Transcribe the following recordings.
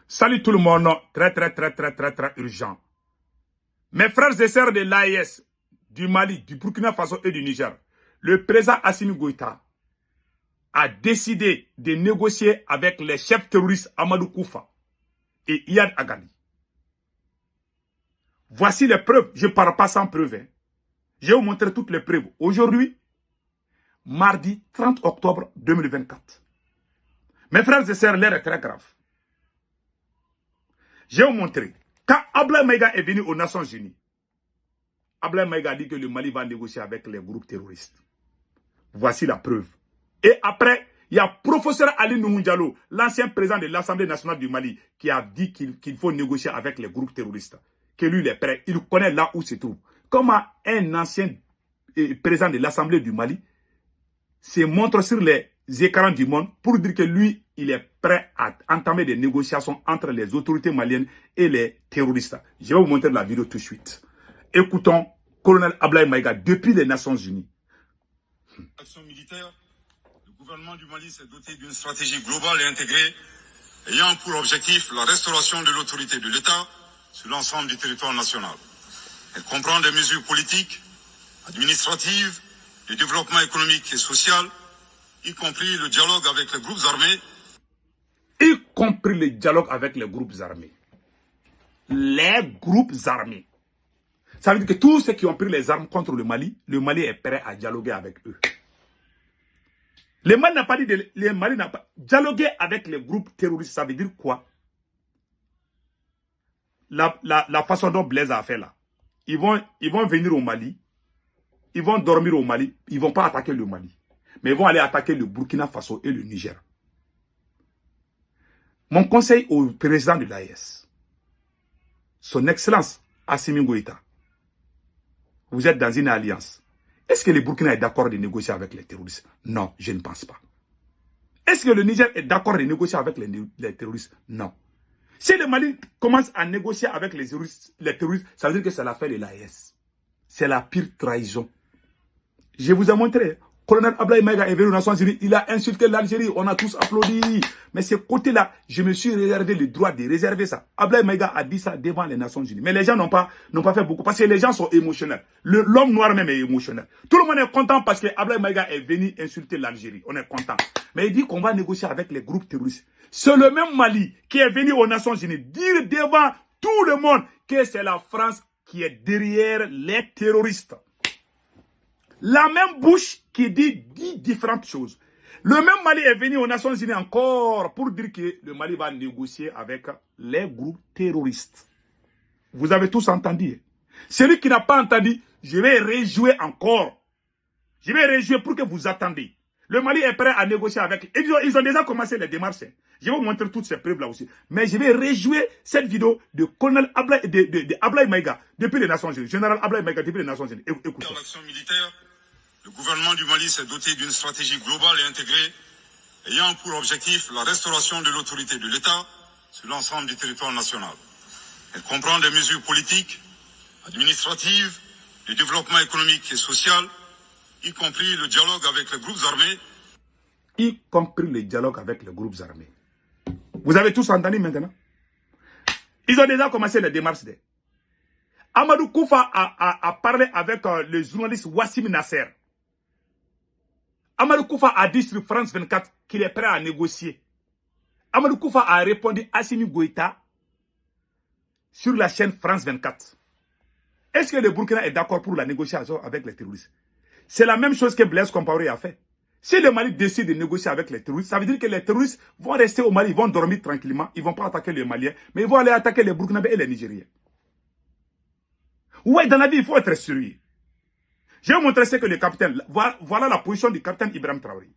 Salut tout le monde, très urgent. Mes frères et sœurs de l'AES, du Mali, du Burkina Faso et du Niger, le président Assimi Goïta a décidé de négocier avec les chefs terroristes Amadou Koufa et Iyad Agadi. Voici les preuves, je ne parle pas sans preuves. Je vais vous montrer toutes les preuves. Aujourd'hui, mardi 30 octobre 2024. Mes frères et sœurs, l'heure est très grave. Je vais vous montrer. Quand Ablaye Maïga est venu aux Nations Unies, Ablaye Maïga a dit que le Mali va négocier avec les groupes terroristes. Voici la preuve. Et après, il y a professeur Ali Nouhou Diallo, l'ancien président de l'Assemblée nationale du Mali, qui a dit qu'il faut négocier avec les groupes terroristes. Que lui, il est prêt. Il connaît là où se trouve. Comment un ancien président de l'Assemblée du Mali se montre sur les écrans du monde pour dire que lui, il est prêt à entamer des négociations entre les autorités maliennes et les terroristes. Je vais vous montrer la vidéo tout de suite. Écoutons colonel Ablaye Maïga depuis les Nations Unies. Action militaire, le gouvernement du Mali s'est doté d'une stratégie globale et intégrée ayant pour objectif la restauration de l'autorité de l'État sur l'ensemble du territoire national. Elle comprend des mesures politiques, administratives, de développement économique et social, y compris le dialogue avec les groupes armés. Y compris le dialogue avec les groupes armés. Les groupes armés. Ça veut dire que tous ceux qui ont pris les armes contre le Mali est prêt à dialoguer avec eux. Le Mali n'a pas dit le Mali n'a pas dialogué avec les groupes terroristes. Ça veut dire quoi? La façon dont Blaise a fait là. Ils vont venir au Mali. Ils vont dormir au Mali. Ils ne vont pas attaquer le Mali. Mais ils vont aller attaquer le Burkina Faso et le Niger. Mon conseil au président de l'AES, son Excellence Assimi Goïta, vous êtes dans une alliance. Est-ce que le Burkina est d'accord de négocier avec les terroristes? Non, je ne pense pas. Est-ce que le Niger est d'accord de négocier avec les terroristes? Non. Si le Mali commence à négocier avec les terroristes, ça veut dire que c'est l'affaire de l'AES. C'est la pire trahison. Je vous ai montré. Colonel Ablaye Maïga est venu aux Nations Unies, il a insulté l'Algérie, on a tous applaudi. Mais ce côté-là, je me suis réservé le droit de réserver ça. Ablaye Maïga a dit ça devant les Nations Unies. Mais les gens n'ont pas fait beaucoup parce que les gens sont émotionnels. L'homme noir même est émotionnel. Tout le monde est content parce que Ablaye Maïga est venu insulter l'Algérie. On est content. Mais il dit qu'on va négocier avec les groupes terroristes. C'est le même Mali qui est venu aux Nations Unies dire devant tout le monde que c'est la France qui est derrière les terroristes. La même bouche qui dit différentes choses. Le même Mali est venu aux Nations Unies encore pour dire que le Mali va négocier avec les groupes terroristes. Vous avez tous entendu. Celui qui n'a pas entendu, je vais réjouir encore. Je vais réjouir pour que vous attendiez. Le Mali est prêt à négocier avec... Ils ont déjà commencé les démarches. Je vais vous montrer toutes ces preuves là aussi. Mais je vais réjouir cette vidéo de colonel Ablaye Maïga depuis les Nations Unies. Général Ablaye Maïga depuis les Nations Unies. Écoutez. Dans l'action militaire, le gouvernement du Mali s'est doté d'une stratégie globale et intégrée ayant pour objectif la restauration de l'autorité de l'État sur l'ensemble du territoire national. Elle comprend des mesures politiques, administratives, de développement économique et social, y compris le dialogue avec les groupes armés. Y compris le dialogue avec les groupes armés. Vous avez tous entendu maintenant? Ils ont déjà commencé les démarches. Amadou Koufa a parlé avec le journaliste Wassim Nasser. Amadou Koufa a dit sur France 24 qu'il est prêt à négocier. Amadou Koufa a répondu à Assimi Goïta sur la chaîne France 24. Est-ce que le Burkina est d'accord pour la négociation avec les terroristes? C'est la même chose que Blaise Compaoré a fait. Si le Mali décide de négocier avec les terroristes, ça veut dire que les terroristes vont rester au Mali, ils vont dormir tranquillement, ils ne vont pas attaquer les Maliens, mais ils vont aller attaquer les Burkinabés et les Nigériens. Ouais, dans la vie, il faut être sérieux. Je vais vous montrer ce que le capitaine... Voilà la position du capitaine Ibrahim Traoré.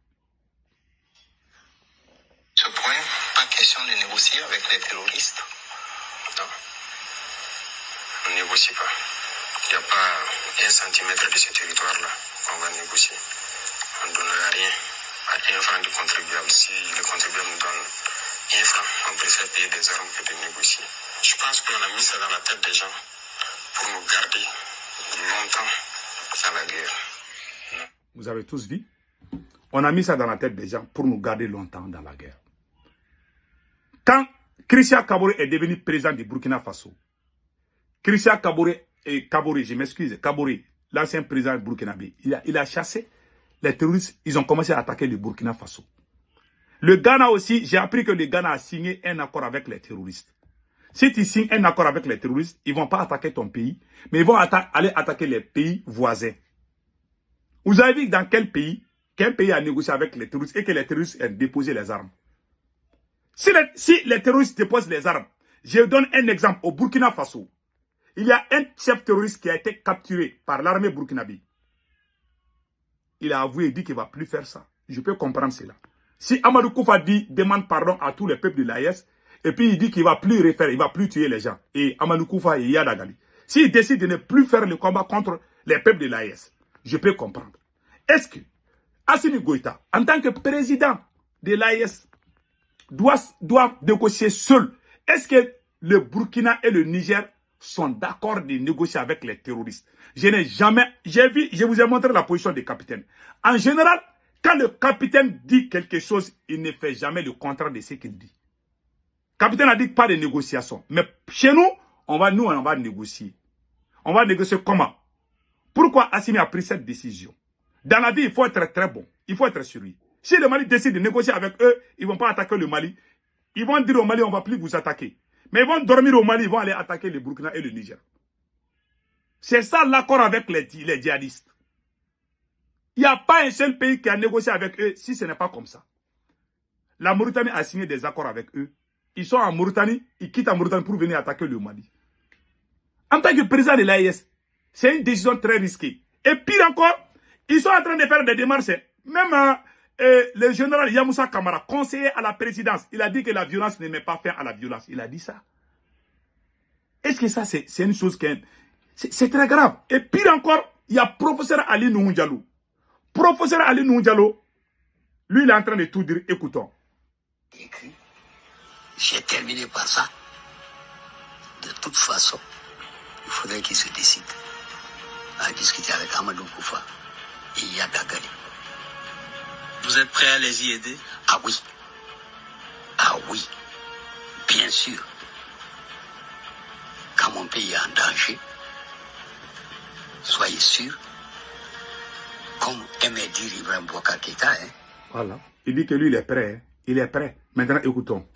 Ce point, pas question de négocier avec les terroristes. Non. On ne négocie pas. Il n'y a pas un centimètre de ce territoire-là qu'on va négocier. On ne donnera rien à un franc du contribuable. Si le contribuable nous donne un franc, on préfère payer des armes que de négocier. Je pense qu'on a mis ça dans la tête des gens pour nous garder longtemps dans la guerre. Vous avez tous vu? On a mis ça dans la tête des gens pour nous garder longtemps dans la guerre. Christian Kaboré est devenu président du Burkina Faso. Christian Kaboré, je m'excuse, Kaboré, l'ancien président burkinabé, il a chassé les terroristes. Ils ont commencé à attaquer le Burkina Faso. Le Ghana aussi, j'ai appris que le Ghana a signé un accord avec les terroristes. Si tu signes un accord avec les terroristes, ils ne vont pas attaquer ton pays, mais ils vont aller attaquer les pays voisins. Vous avez vu dans quel pays a négocié avec les terroristes et que les terroristes ont déposé les armes. Si les terroristes déposent les armes, je donne un exemple au Burkina Faso. Il y a un chef terroriste qui a été capturé par l'armée burkinabé. Il a avoué et dit qu'il ne va plus faire ça. Je peux comprendre cela. Si Amadou Koufa demande pardon à tous les peuples de l'AES, et puis il dit qu'il ne va plus refaire, il ne va plus tuer les gens, et Amadou Koufa et Yadagali, s'il décide de ne plus faire le combat contre les peuples de l'AES, je peux comprendre. Est-ce que Assimi Goïta, en tant que président de l'AES, doit négocier seul? Est-ce que le Burkina et le Niger sont d'accord de négocier avec les terroristes? Je n'ai jamais, je vous ai montré la position des capitaines. En général, quand le capitaine dit quelque chose, il ne fait jamais le contraire de ce qu'il dit. Le capitaine a dit pas de négociation. Mais chez nous, on va négocier. On va négocier comment? Pourquoi Assimi a pris cette décision? Dans la vie, il faut être très bon. Il faut être sérieux. Si le Mali décide de négocier avec eux, ils ne vont pas attaquer le Mali. Ils vont dire au Mali, on ne va plus vous attaquer. Mais ils vont dormir au Mali, ils vont aller attaquer le Burkina et le Niger. C'est ça l'accord avec les djihadistes. Il n'y a pas un seul pays qui a négocié avec eux si ce n'est pas comme ça. La Mauritanie a signé des accords avec eux. Ils sont en Mauritanie, ils quittent en Mauritanie pour venir attaquer le Mali. En tant que président de l'AES, c'est une décision très risquée. Et pire encore, ils sont en train de faire des démarches. Même le général Yamoussa Kamara, conseiller à la présidence, il a dit que la violence ne met pas fin à la violence. Il a dit ça. Est-ce que ça, c'est une chose qui c'est très grave. Et pire encore, il y a professeur Ali Nouhou Diallo. Professeur Ali Nouhou Diallo, lui, il est en train de tout dire. Écoutons. Écrit. J'ai terminé par ça. De toute façon, il faudrait qu'il se décide à discuter avec Amadou Koufa et Yadagali. Vous êtes prêt à les y aider? Ah oui. Ah oui. Bien sûr. Quand mon pays est en danger, soyez sûr, comme aimait dire Ibrahim Boubacar Keïta. Voilà. Il dit que lui, il est prêt. Hein. Il est prêt. Maintenant, écoutons.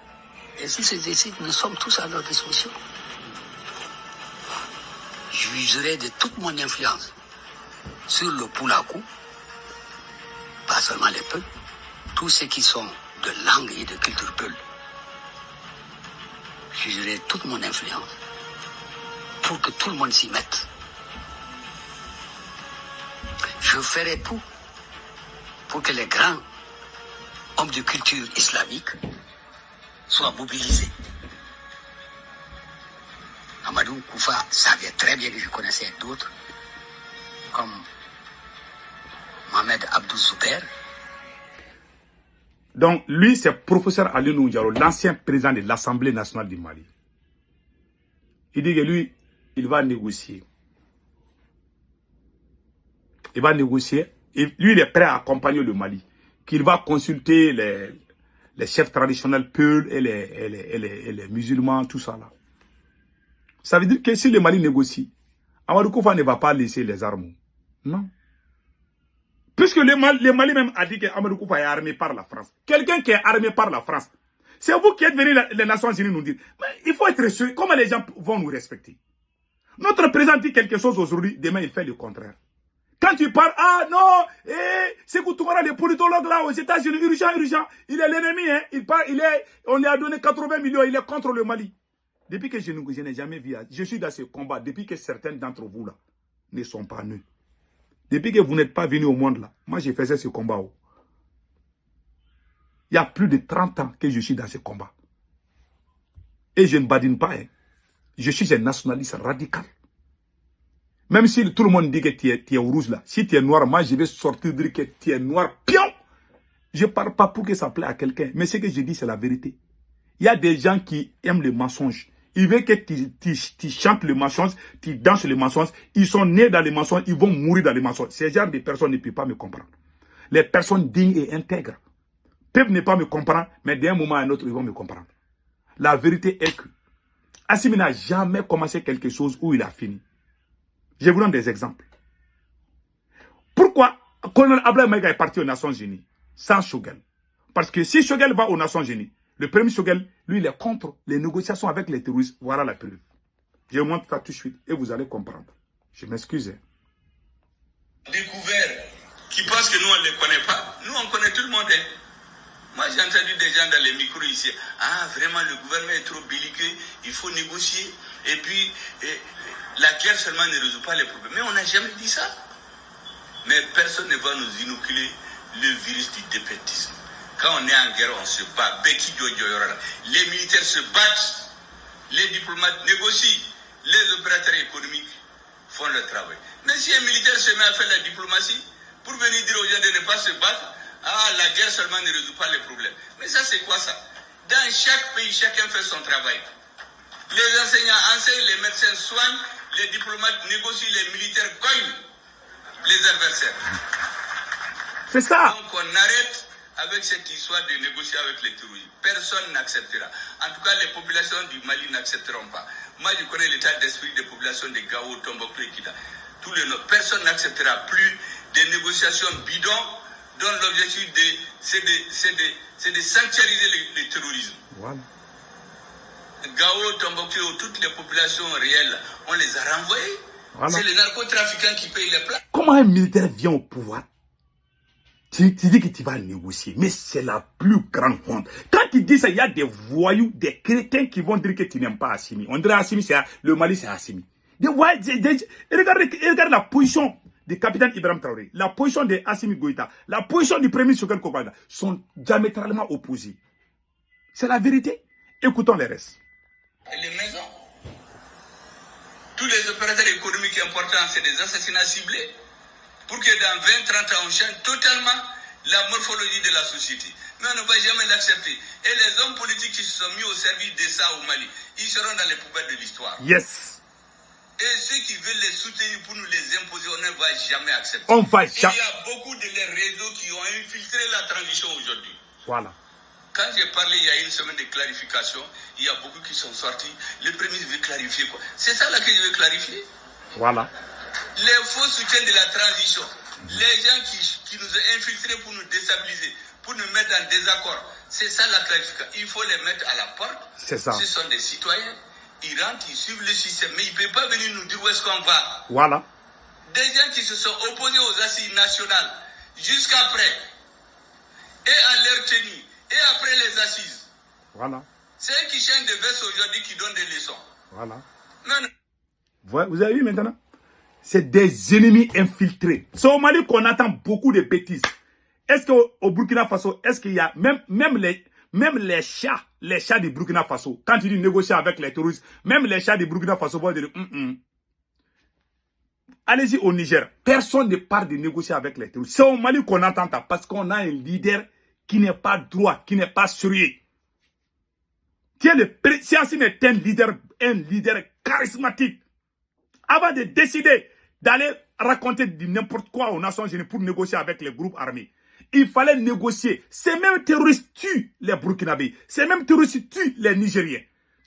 Et si se décide, nous sommes tous à leur disposition. J'userai de toute mon influence sur le Poulakou, pas seulement les peuples, tous ceux qui sont de langue et de culture peul. J'userai toute mon influence pour que tout le monde s'y mette. Je ferai tout pour que les grands hommes de culture islamique soient mobilisés. Amadou Koufa savait très bien que je connaissais d'autres, comme Mohamed Abdou Zouber. Donc, lui, c'est professeur Ali Nouhou Diallo, l'ancien président de l'Assemblée nationale du Mali. Il dit que lui, il va négocier. Il va négocier. Et lui, il est prêt à accompagner le Mali. Qu'il va consulter les chefs traditionnels Peul et les musulmans, tout ça là. Ça veut dire que si le Mali négocie, Amadou Koufa ne va pas laisser les armes. Non. Puisque le Mali même a dit que Amadou Koufa est armé par la France. Quelqu'un qui est armé par la France, c'est vous qui êtes venus les Nations Unies nous dire. Mais il faut être sûr, comment les gens vont nous respecter? Notre président dit quelque chose aujourd'hui, demain il fait le contraire. Quand tu parles, ah non, c'est Koutoumara, le politologue là aux États-Unis, urgent, il est l'ennemi, hein, on lui a donné 80 millions, il est contre le Mali. Depuis que je n'ai jamais vu, je suis dans ce combat, depuis que certains d'entre vous là ne sont pas nus. Depuis que vous n'êtes pas venus au monde là, moi je faisais ce combat. Il y a plus de 30 ans que je suis dans ce combat. Et je ne badine pas, hein. Je suis un nationaliste radical. Même si tout le monde dit que tu es rouge là, si tu es noir, moi je vais sortir dire que tu es noir, pion. Je ne parle pas pour que ça plaît à quelqu'un, mais ce que je dis c'est la vérité. Il y a des gens qui aiment le mensonge. Ils veulent que tu chantes le mensonge, tu danses le mensonge. Ils sont nés dans les mensonges, ils vont mourir dans les mensonges. Ces genres de personnes ne peuvent pas me comprendre. Les personnes dignes et intègres peuvent ne pas me comprendre, mais d'un moment à un autre, ils vont me comprendre. La vérité est que Assimi n'a jamais commencé quelque chose où il a fini. Je vous donne des exemples. Pourquoi Colonel Abdoulaye Maïga est parti aux Nations Unies sans Choguel? Parce que si Choguel va aux Nations Unies, le premier Choguel, lui, il est contre les négociations avec les terroristes. Voilà la preuve. Je vous montre ça tout de suite et vous allez comprendre. Je m'excuse. Découvert qui pensent que nous on ne les connaît pas. Nous on connaît tout le monde. Hein. Moi j'ai entendu des gens dans les micros ici. Ah vraiment le gouvernement est trop belliqueux, il faut négocier. Et puis la guerre seulement ne résout pas les problèmes. Mais on n'a jamais dit ça. Mais personne ne va nous inoculer le virus du défaitisme. Quand on est en guerre, on se bat. Les militaires se battent, les diplomates négocient, les opérateurs économiques font le travail. Mais si un militaire se met à faire la diplomatie, pour venir dire aux gens de ne pas se battre, ah, la guerre seulement ne résout pas les problèmes. Mais ça, c'est quoi ça? Dans chaque pays, chacun fait son travail. Les enseignants enseignent, les médecins soignent, les diplomates négocient, les militaires cognent les adversaires. C'est ça. Donc on arrête avec cette histoire de négocier avec les terroristes. Personne n'acceptera. En tout cas, les populations du Mali n'accepteront pas. Moi, je connais l'état d'esprit des populations de Gao, Tombouctou et Kida. Personne n'acceptera plus des négociations bidons dont l'objectif c'est de sanctuariser le terrorisme. Voilà. Gao, Tombouctou, toutes les populations réelles, on les a renvoyées. Voilà. C'est les narcotrafiquants qui payent les plats. Comment un militaire vient au pouvoir? Tu dis que tu vas négocier, mais c'est la plus grande honte. Quand tu dis ça, il y a des voyous, des chrétiens qui vont dire que tu n'aimes pas Assimi. On dirait Assimi, le Mali, c'est Assimi. Regarde la position du capitaine Ibrahim Traoré, la position de Assimi Goïta, la position du premier Choguel Kobanda sont diamétralement opposées. C'est la vérité. Écoutons les restes. Les maisons. Tous les opérateurs économiques importants, c'est des assassinats ciblés. Pour que dans 20-30 ans, on change totalement la morphologie de la société. Mais on ne va jamais l'accepter. Et les hommes politiques qui se sont mis au service de ça au Mali, ils seront dans les poubelles de l'histoire. Yes. Et ceux qui veulent les soutenir pour nous les imposer, on ne va jamais accepter. On va jamais. Il y a beaucoup de les réseaux qui ont infiltré la transition aujourd'hui. Voilà. Quand j'ai parlé il y a une semaine de clarification, il y a beaucoup qui sont sortis. Le premier veut clarifier quoi? C'est ça là que je veux clarifier. Voilà. Les faux soutiens de la transition, les gens qui nous ont infiltrés pour nous déstabiliser, pour nous mettre en désaccord, c'est ça la clarification. Il faut les mettre à la porte. C'est ça. Ce sont des citoyens. Ils rentrent, ils suivent le système, mais ils ne peuvent pas venir nous dire où est-ce qu'on va. Voilà. Des gens qui se sont opposés aux assises nationales jusqu'après, et à leur tenue, et après les assises. Voilà. C'est eux qui changent de veste aujourd'hui, qui donnent des leçons. Voilà. Non. Vous avez vu maintenant? C'est des ennemis infiltrés. C'est au Mali qu'on attend beaucoup de bêtises. Est-ce qu'au Burkina Faso, est-ce qu'il y a même les chats du Burkina Faso, quand ils disent négocier avec les terroristes, même les chats du Burkina Faso vont dire Allez-y au Niger. Personne ne parle de négocier avec les terroristes. C'est au Mali qu'on entend ça parce qu'on a un leader qui n'est pas droit, qui n'est pas sérieux. Si Assimi est un leader charismatique, avant de décider d'aller raconter n'importe quoi aux Nations Unies pour négocier avec les groupes armés, il fallait négocier. Ces mêmes terroristes tuent les Burkinabés. Ces mêmes terroristes tuent les Nigériens.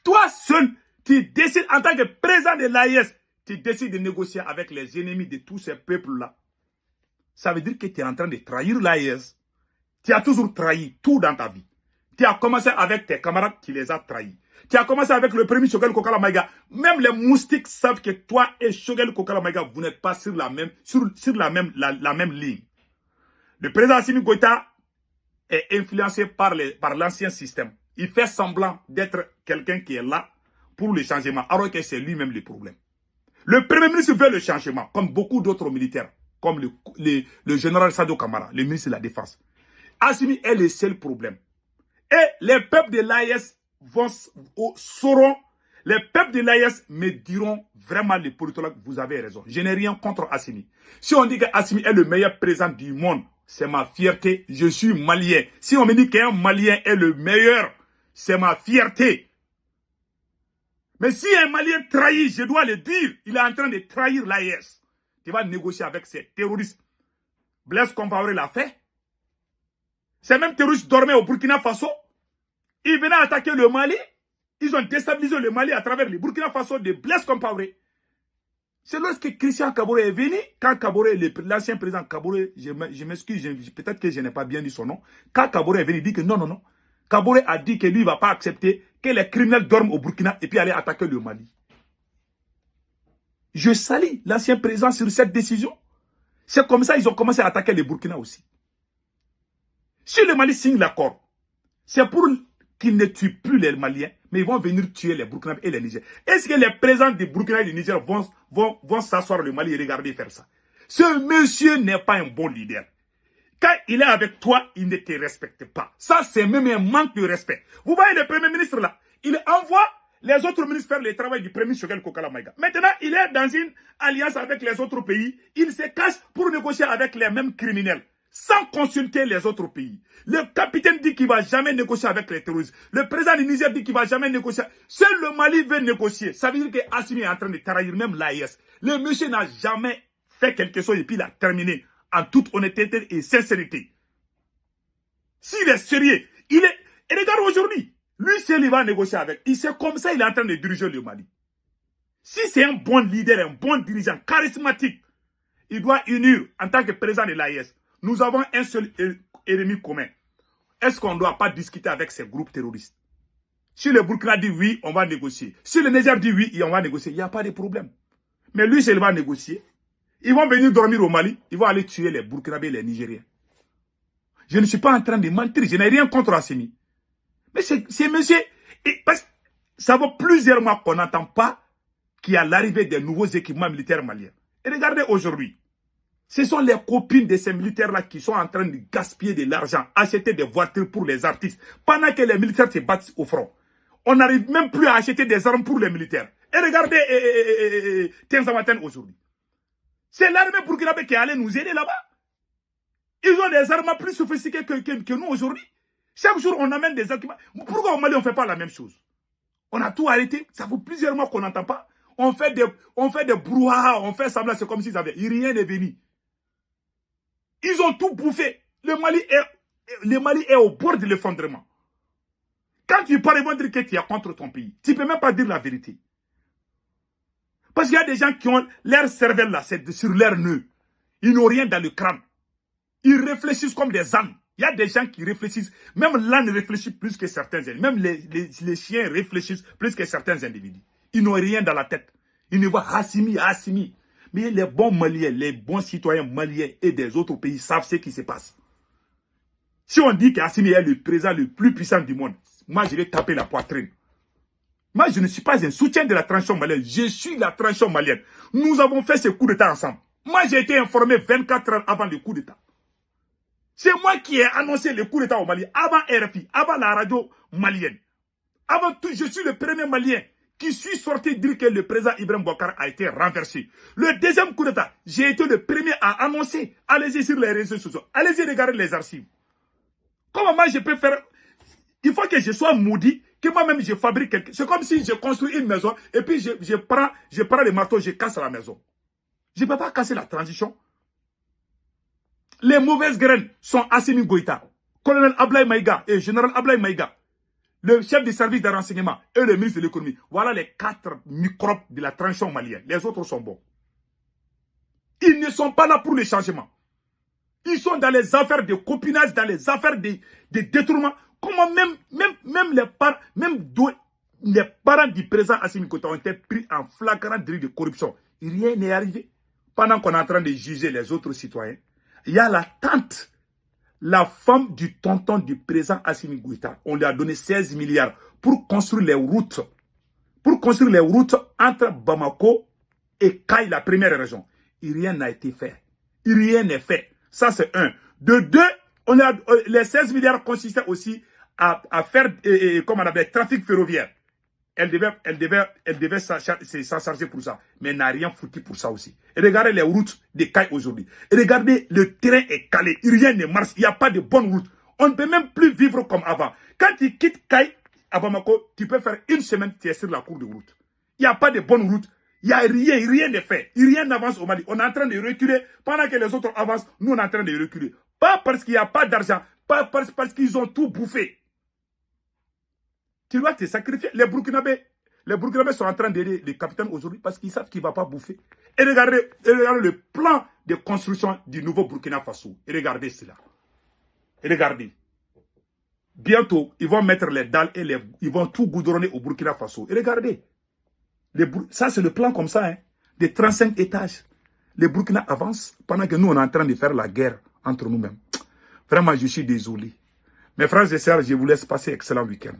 Toi seul, tu décides en tant que président de l'AIS, tu décides de négocier avec les ennemis de tous ces peuples-là. Ça veut dire que tu es en train de trahir l'AIS. Tu as toujours trahi tout dans ta vie. Tu as commencé avec tes camarades, tu les as trahis. Tu as commencé avec le premier Choguel Kokala Maïga. Même les moustiques savent que toi et Choguel Kokala Maïga, vous n'êtes pas sur la même ligne. Le président Assimi Goïta est influencé par l'ancien système. Il fait semblant d'être quelqu'un qui est là pour le changement, alors que c'est lui-même le problème. Le premier ministre veut le changement, comme beaucoup d'autres militaires, comme le général Sadio Kamara, le ministre de la Défense. Assimi est le seul problème. Et les peuples de l'AIS sauront, les peuples de l'AIS me diront vraiment, les politologues, vous avez raison. Je n'ai rien contre Assimi. Si on dit que Assimi est le meilleur président du monde, c'est ma fierté. Je suis malien. Si on me dit qu'un malien est le meilleur, c'est ma fierté. Mais si un malien trahit, je dois le dire, il est en train de trahir l'AIS. Tu vas négocier avec ces terroristes. Blaise Compaoré l'a fait. Ces mêmes terroristes dormaient au Burkina Faso. Ils venaient attaquer le Mali. Ils ont déstabilisé le Mali à travers le Burkina Faso de Blaise Compaoré. C'est lorsque Christian Kaboré est venu, quand Kaboré, l'ancien président Kaboré, je m'excuse, peut-être que je n'ai pas bien dit son nom, quand Kaboré est venu, il dit que non. Kaboré a dit que lui ne va pas accepter que les criminels dorment au Burkina et puis aller attaquer le Mali. Je salue l'ancien président sur cette décision. C'est comme ça qu'ils ont commencé à attaquer le Burkina aussi. Si le Mali signe l'accord, c'est pour qu'ils ne tuent plus les Maliens, mais ils vont venir tuer les Burkinabés et les Nigériens. Est-ce que les présidents du Burkina et du Niger vont s'asseoir le Mali et regarder faire ça? Ce monsieur n'est pas un bon leader. Quand il est avec toi, il ne te respecte pas. Ça, c'est même un manque de respect. Vous voyez le premier ministre là, il envoie les autres ministres faire le travail du premier ministre Choguel Kokala Maïga. Maintenant, il est dans une alliance avec les autres pays. Il se cache pour négocier avec les mêmes criminels, sans consulter les autres pays. Le capitaine dit qu'il ne va jamais négocier avec les terroristes. Le président du Niger dit qu'il ne va jamais négocier. Seul le Mali veut négocier. Ça veut dire qu'Assimi est en train de trahir même l'AIS. Le monsieur n'a jamais fait quelque chose et puis il a terminé en toute honnêteté et sincérité. S'il est sérieux, il est... Et regarde aujourd'hui, lui seul il va négocier avec. C'est comme ça il est en train de diriger le Mali. Si c'est un bon leader, un bon dirigeant, charismatique, il doit unir en tant que président de l'AIS. Nous avons un seul ennemi commun. Est-ce qu'on ne doit pas discuter avec ces groupes terroristes? Si le Burkina dit oui, on va négocier. Si le Niger dit oui, on va négocier. Il n'y a pas de problème. Mais lui, il va négocier. Ils vont venir dormir au Mali. Ils vont aller tuer les Burkinabés et les Nigériens. Je ne suis pas en train de mentir. Je n'ai rien contre Assimi. Mais c'est monsieur... Parce que ça vaut plusieurs mois qu'on n'entend pas qu'il y a l'arrivée des nouveaux équipements militaires maliens. Et regardez aujourd'hui. Ce sont les copines de ces militaires-là qui sont en train de gaspiller de l'argent, acheter des voitures pour les artistes, pendant que les militaires se battent au front. On n'arrive même plus à acheter des armes pour les militaires. Et regardez Tenzamaten aujourd'hui. C'est l'armée burkinabé qui est allée nous aider là-bas. Ils ont des armes plus sophistiquées que nous aujourd'hui. Chaque jour, on amène des équipements. Pourquoi au Mali, on ne fait pas la même chose? On a tout arrêté. Ça fait plusieurs mois qu'on n'entend pas. On fait des brouhahas, on fait semblant, c'est comme s'ils avaient... Rien n'est venu. Ils ont tout bouffé. Le Mali est au bord de l'effondrement. Quand tu parles, ils vont dire que tu es contre ton pays. Tu ne peux même pas dire la vérité. Parce qu'il y a des gens qui ont leur cervelle là, c'est sur leur nœud. Ils n'ont rien dans le crâne. Ils réfléchissent comme des ânes. Il y a des gens qui réfléchissent. Même l'âne réfléchit plus que certains individus. Même les chiens réfléchissent plus que certains individus. Ils n'ont rien dans la tête. Ils ne voient Assimi. Mais les bons Maliens, les bons citoyens maliens et des autres pays savent ce qui se passe. Si on dit qu'Assimi est le président le plus puissant du monde, moi je vais taper la poitrine. Moi je ne suis pas un soutien de la transition malienne, je suis la transition malienne. Nous avons fait ce coup d'État ensemble. Moi j'ai été informé 24 heures avant le coup d'État. C'est moi qui ai annoncé le coup d'État au Mali, avant RFI, avant la radio malienne. Avant tout, je suis le premier Malien qui suis sorti dire que le président Ibrahim Boubacar a été renversé. Le deuxième coup d'État, j'ai été le premier à annoncer. Allez-y sur les réseaux sociaux. Allez-y regarder les archives. Comment moi je peux faire... Il faut que je sois maudit, que moi-même je fabrique quelque chose. C'est comme si je construis une maison et puis je prends le marteau, je casse la maison. Je ne peux pas casser la transition. Les mauvaises graines sont Assimi Goïta, colonel Ablaye Maïga et général Ablaye Maïga, le chef du service de renseignement et le ministre de l'économie. Voilà les 4 microbes de la transition malienne. Les autres sont bons. Ils ne sont pas là pour les changements. Ils sont dans les affaires de copinage, dans les affaires de détournement. Comment même les parents du président Assimi Goïta ont été pris en flagrant délit de corruption. Rien n'est arrivé. Pendant qu'on est en train de juger les autres citoyens, il y a la tante, la femme du tonton du président Assimi Goïta. On lui a donné 16 milliards pour construire les routes. Pour construire les routes entre Bamako et Kaï, la première région. Et rien n'a été fait. Et rien n'est fait. Ça, c'est un. De deux, les 16 milliards consistaient aussi à faire, comme on appelle, trafic ferroviaire. Elle devait s'en charger pour ça. Mais elle n'a rien foutu pour ça aussi. Et regardez les routes de Kaï aujourd'hui. Et regardez, le terrain est calé. Rien ne marche. Il n'y a pas de bonne route. On ne peut même plus vivre comme avant. Quand tu quittes Kaï à Bamako, tu peux faire une semaine, tu es sur la cour de route. Il n'y a pas de bonne route. Il n'y a rien n'est fait. Rien n'avance au Mali. On est en train de reculer. Pendant que les autres avancent, nous on est en train de reculer. Pas parce qu'il n'y a pas d'argent. Pas parce qu'ils ont tout bouffé. Tu dois te sacrifier. Les Burkinabés sont en train d'aider les capitaines aujourd'hui parce qu'ils savent qu'il ne va pas bouffer. Et regardez le plan de construction du nouveau Burkina Faso. Et regardez cela. Et regardez. Bientôt, ils vont mettre les dalles et ils vont tout goudronner au Burkina Faso. Et regardez. Ça, c'est le plan comme ça, hein, de 35 étages. Les Burkina avancent pendant que nous, on est en train de faire la guerre entre nous-mêmes. Vraiment, je suis désolé. Mes frères et sœurs, je vous laisse passer un excellent week-end.